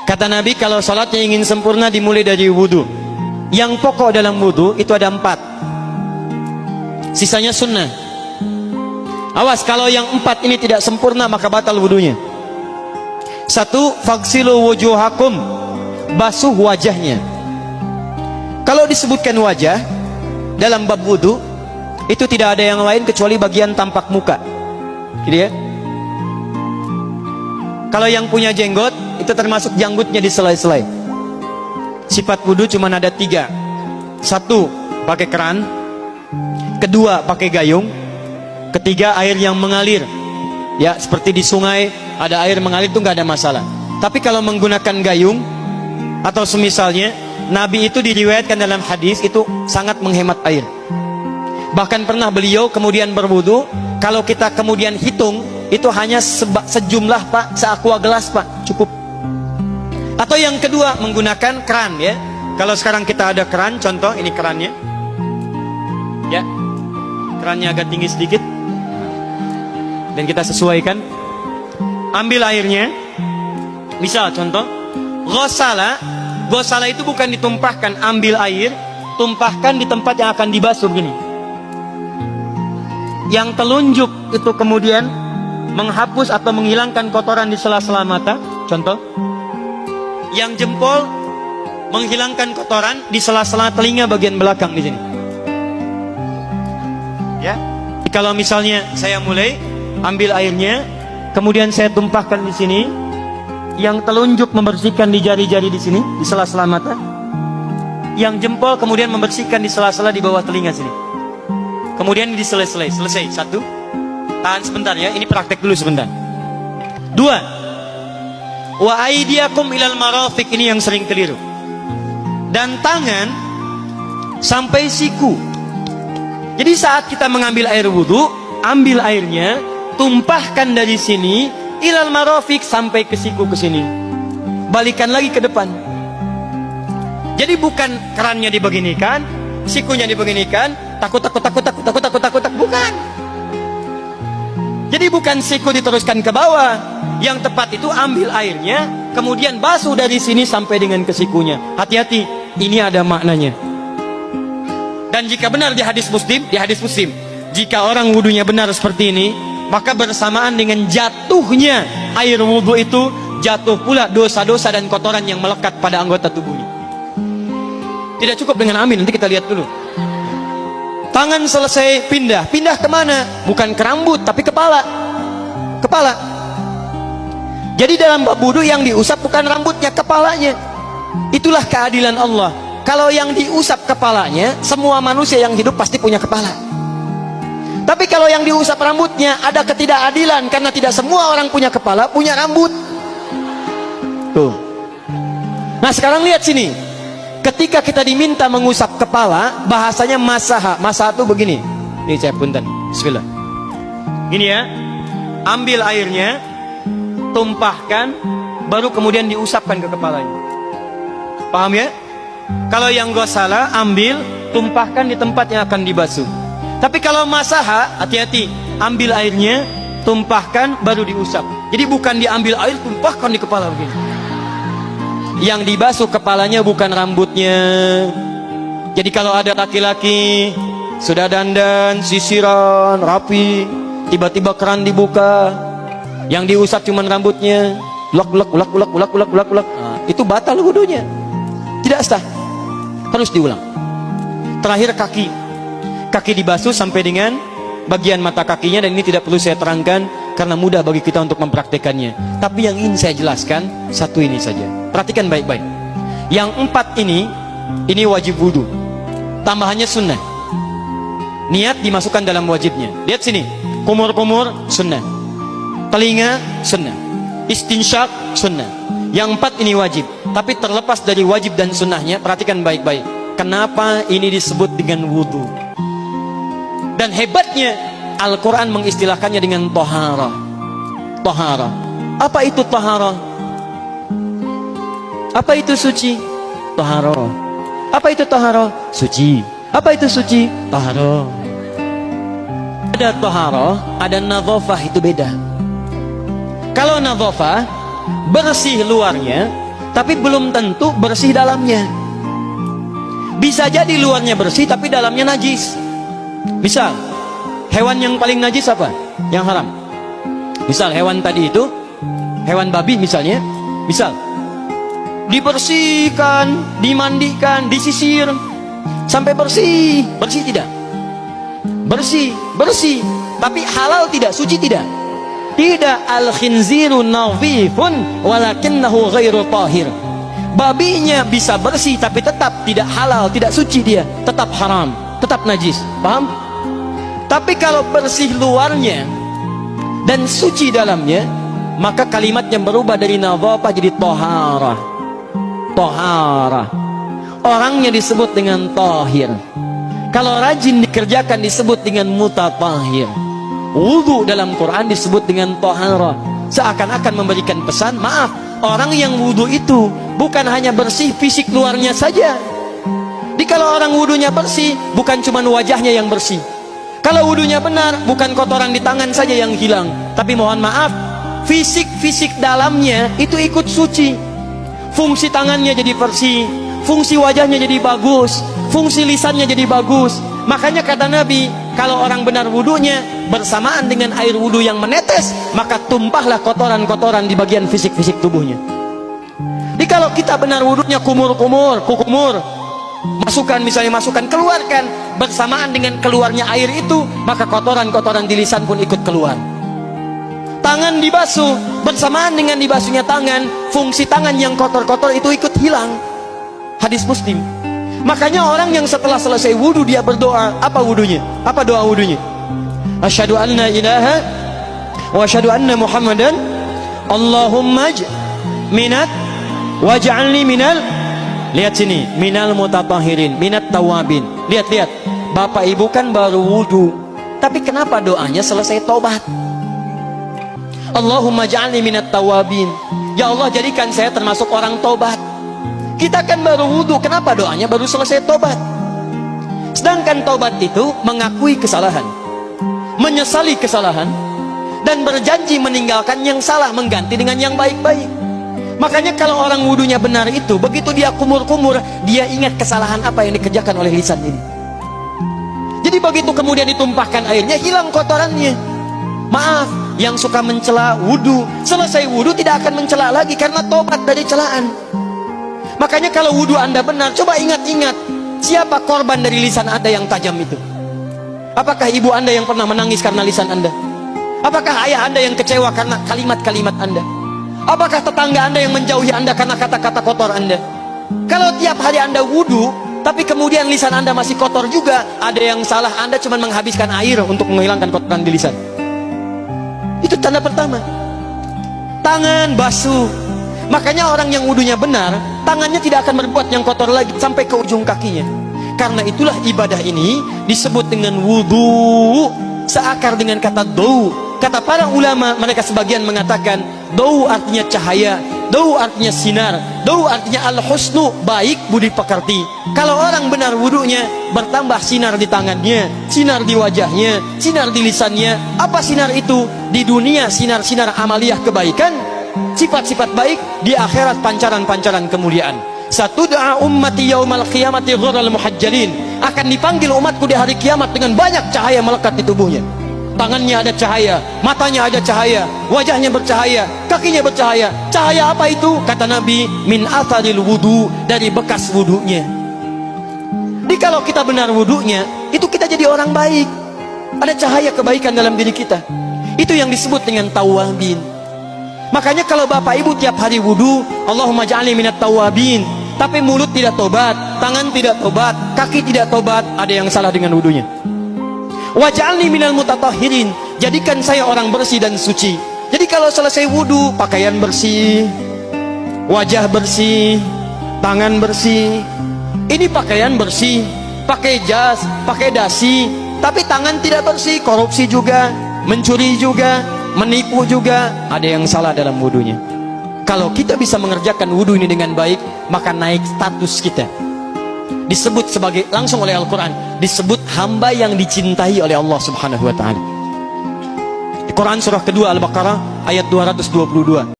Kata Nabi, kalau sholatnya ingin sempurna dimulai dari wudhu. Yang pokok dalam wudhu itu ada 4, sisanya sunnah. Awas, kalau yang 4 ini tidak sempurna maka batal wudhunya. 1, faghsilu wujuhakum, basuh wajahnya. Kalau disebutkan wajah dalam bab wudhu, itu tidak ada yang lain kecuali bagian tampak muka, gitu ya. Kalau yang punya jenggot, itu termasuk janggutnya di selai-selai. Sifat wudhu cuma ada 3. 1, pakai keran. 2, pakai gayung. 3, air yang mengalir. Ya, seperti di sungai ada air mengalir, itu nggak ada masalah. Tapi kalau menggunakan gayung atau semisalnya, Nabi itu diriwayatkan dalam hadis itu sangat menghemat air. Bahkan pernah beliau kemudian berwudu, kalau kita kemudian hitung, itu hanya sejumlah Pak, seaqua gelas Pak, cukup. Atau yang kedua, menggunakan keran ya. Kalau sekarang kita ada keran, contoh ini kerannya. Ya. Kerannya agak tinggi sedikit. Dan kita sesuaikan. Ambil airnya. Misal contoh, ghosala. Ghosala itu bukan ditumpahkan, ambil air, tumpahkan di tempat yang akan dibasuh gini. Yang telunjuk itu kemudian menghapus atau menghilangkan kotoran di sela-sela mata, contoh. Yang jempol menghilangkan kotoran di sela-sela telinga bagian belakang di sini. Ya. Kalau misalnya saya mulai ambil airnya, kemudian saya tumpahkan di sini, yang telunjuk membersihkan di jari-jari di sini, di sela-sela mata. Yang jempol kemudian membersihkan di sela-sela di bawah telinga sini. Kemudian selesai. 1. Tahan sebentar ya, ini praktek dulu sebentar. 2. Wa aidiakum ilal marafiq, ini yang sering keliru. Dan tangan sampai siku. Jadi saat kita mengambil air wudhu, ambil airnya, tumpahkan dari sini ilal marafiq sampai ke siku ke sini. Balikan lagi ke depan. Jadi bukan kerannya dibeginikan, sikunya dibeginikan, takut, bukan. Jadi bukan siku diteruskan ke bawah. Yang tepat itu ambil airnya, kemudian basuh dari sini sampai dengan ke sikunya. Hati-hati, ini ada maknanya. Dan jika benar di hadis Muslim, jika orang wudunya benar seperti ini, maka bersamaan dengan jatuhnya air wudu itu, jatuh pula dosa-dosa dan kotoran yang melekat pada anggota tubuhnya. Tidak cukup dengan amin, nanti kita lihat dulu. Tangan selesai, pindah kemana? Bukan ke rambut, tapi kepala. Jadi dalam bab wudu yang diusap bukan rambutnya, kepalanya. Itulah keadilan Allah. Kalau yang diusap kepalanya, semua manusia yang hidup pasti punya kepala. Tapi kalau yang diusap rambutnya, ada ketidakadilan, karena tidak semua orang punya kepala, punya rambut. Tuh. Nah sekarang lihat sini. Ketika kita diminta mengusap kepala, bahasanya masaha. Masaha itu begini. Ini saya punten. Bismillah. Gini ya. Ambil airnya, tumpahkan, baru kemudian diusapkan ke kepalanya. Paham ya? Kalau yang ghosala, ambil, tumpahkan di tempat yang akan dibasuh. Tapi kalau masaha, hati-hati. Ambil airnya, tumpahkan, baru diusap. Jadi bukan diambil air, tumpahkan di kepala begini. Yang dibasuh kepalanya bukan rambutnya. Jadi kalau ada laki-laki sudah dandan, sisiran, rapi, tiba-tiba keran dibuka, yang diusap cuma rambutnya, ulak. Nah, itu batal wudunya. Tidak sah. Harus diulang. Terakhir kaki dibasuh sampai dengan bagian mata kakinya, dan ini tidak perlu saya terangkan karena mudah bagi kita untuk mempraktekannya. Tapi yang ingin saya jelaskan satu ini saja. Perhatikan baik-baik. Yang 4 ini wajib wudu. Tambahannya sunnah. Niat dimasukkan dalam wajibnya. Lihat sini. Kumur-kumur sunnah. Telinga sunnah. Istinsyak sunnah. Yang 4 ini wajib. Tapi terlepas dari wajib dan sunnahnya, perhatikan baik-baik. Kenapa ini disebut dengan wudu? Dan hebatnya Al-Quran mengistilahkannya dengan toharah. Toharah. Apa itu toharah? Apa itu suci? Toharah. Apa itu toharah? Suci. Apa itu suci? Toharah. Ada toharah, ada nadhafah, itu beda. Kalau nadhafah, bersih luarnya, tapi belum tentu bersih dalamnya. Bisa jadi luarnya bersih tapi dalamnya najis. Misal, hewan yang paling najis apa? Yang haram. Misal hewan tadi itu, hewan babi misalnya, misal dibersihkan, dimandikan, disisir sampai bersih. Bersih tidak? Bersih, bersih. Tapi halal tidak? Suci tidak? Tidak. Al-khinziru nadhifun walakinnahu ghairu tahir. Babinya bisa bersih tapi tetap tidak halal, tidak suci dia, tetap haram, tetap najis. Paham? Tapi kalau bersih luarnya dan suci dalamnya, maka kalimatnya berubah dari nadhafah jadi taharah. Taharah. Orangnya disebut dengan tahir. Kalau rajin dikerjakan disebut dengan mutatahhir. Wudu dalam Quran disebut dengan taharah. Seakan-akan memberikan pesan, maaf, orang yang wudu itu bukan hanya bersih fisik luarnya saja. Jadi kalau orang wudunya bersih, bukan cuma wajahnya yang bersih. Kalau wudunya benar, bukan kotoran di tangan saja yang hilang, tapi mohon maaf, fisik dalamnya itu ikut suci. Fungsi tangannya jadi bersih, fungsi wajahnya jadi bagus, fungsi lisannya jadi bagus. Makanya kata Nabi, kalau orang benar wudunya bersamaan dengan air wudu yang menetes, maka tumpahlah kotoran-kotoran di bagian fisik-fisik tubuhnya. Jadi kalau kita benar wudunya kumur-kumur, kukumur, masukkan, misalnya masukkan, keluarkan, bersamaan dengan keluarnya air itu, maka kotoran-kotoran di lisan pun ikut keluar. Tangan dibasuh, bersamaan dengan dibasuhnya tangan, fungsi tangan yang kotor-kotor itu ikut hilang. Hadis Muslim. Makanya orang yang setelah selesai wudu dia berdoa, apa wudunya? Apa doa wudunya? Asyhadu anna ilaha wa asyhadu anna Muhammadan Allahumma minat waj'alni minal, lihat sini, minal mutatahhirin, minat tawabin. Lihat, Bapak Ibu kan baru wudu, tapi kenapa doanya selesai tobat? Allahumma ja'alni minat tawabin. Ya Allah, jadikan saya termasuk orang tobat. Kita kan baru wudu, kenapa doanya baru selesai tobat? Sedangkan tobat itu mengakui kesalahan, menyesali kesalahan, dan berjanji meninggalkan yang salah, mengganti dengan yang baik-baik. Makanya kalau orang wudunya benar itu, begitu dia kumur-kumur, dia ingat kesalahan apa yang dikerjakan oleh lisan ini. Jadi begitu kemudian ditumpahkan airnya, hilang kotorannya. Maaf, yang suka mencela wudu, selesai wudu tidak akan mencela lagi karena tobat dari celaan. Makanya kalau wudu Anda benar, coba ingat-ingat, siapa korban dari lisan Anda yang tajam itu? Apakah ibu Anda yang pernah menangis karena lisan Anda? Apakah ayah Anda yang kecewa karena kalimat-kalimat Anda? Apakah tetangga Anda yang menjauhi Anda karena kata-kata kotor Anda? Kalau tiap hari Anda wudu, tapi kemudian lisan Anda masih kotor juga, ada yang salah. Anda cuma menghabiskan air untuk menghilangkan kotoran di lisan. Itu tanda pertama. Tangan basuh. Makanya orang yang wudunya benar, tangannya tidak akan berbuat yang kotor lagi sampai ke ujung kakinya. Karena itulah ibadah ini disebut dengan wudu, seakar dengan kata dau. Kata para ulama, mereka sebagian mengatakan dau artinya cahaya, dau artinya sinar, dau artinya al-husnu, baik budi pekerti. Kalau orang benar wudunya, bertambah sinar di tangannya, sinar di wajahnya, sinar di lisannya. Apa sinar itu? Di dunia sinar-sinar amaliyah kebaikan, sifat-sifat baik, di akhirat pancaran-pancaran kemuliaan. Satud'a ummati yaumal qiyamati ghurral muhajjalin, akan dipanggil umatku di hari kiamat dengan banyak cahaya melekat di tubuhnya. Tangannya ada cahaya, matanya ada cahaya, wajahnya bercahaya, kakinya bercahaya. Cahaya apa itu? Kata Nabi, min atharil wudu, dari bekas wudunya. Jadi kalau kita benar wudunya, itu kita jadi orang baik. Ada cahaya kebaikan dalam diri kita. Itu yang disebut dengan tawabin. Makanya kalau bapak ibu tiap hari wudu, Allahumma ja'alni minat tawabin, tapi mulut tidak tobat, tangan tidak tobat, kaki tidak tobat, ada yang salah dengan wudunya. Waj'alni minal mutatahhirin, jadikan saya orang bersih dan suci. Jadi kalau selesai wudu, pakaian bersih, wajah bersih, tangan bersih. Ini pakaian bersih, pakai jas, pakai dasi, tapi tangan tidak bersih, korupsi juga, mencuri juga, menipu juga, ada yang salah dalam wudunya. Kalau kita bisa mengerjakan wudu ini dengan baik, maka naik status kita. Disebut sebagai, langsung oleh Al-Quran, disebut hamba yang dicintai oleh Allah Subhanahu wa ta'ala. Di Quran surah kedua Al-Baqarah ayat 222.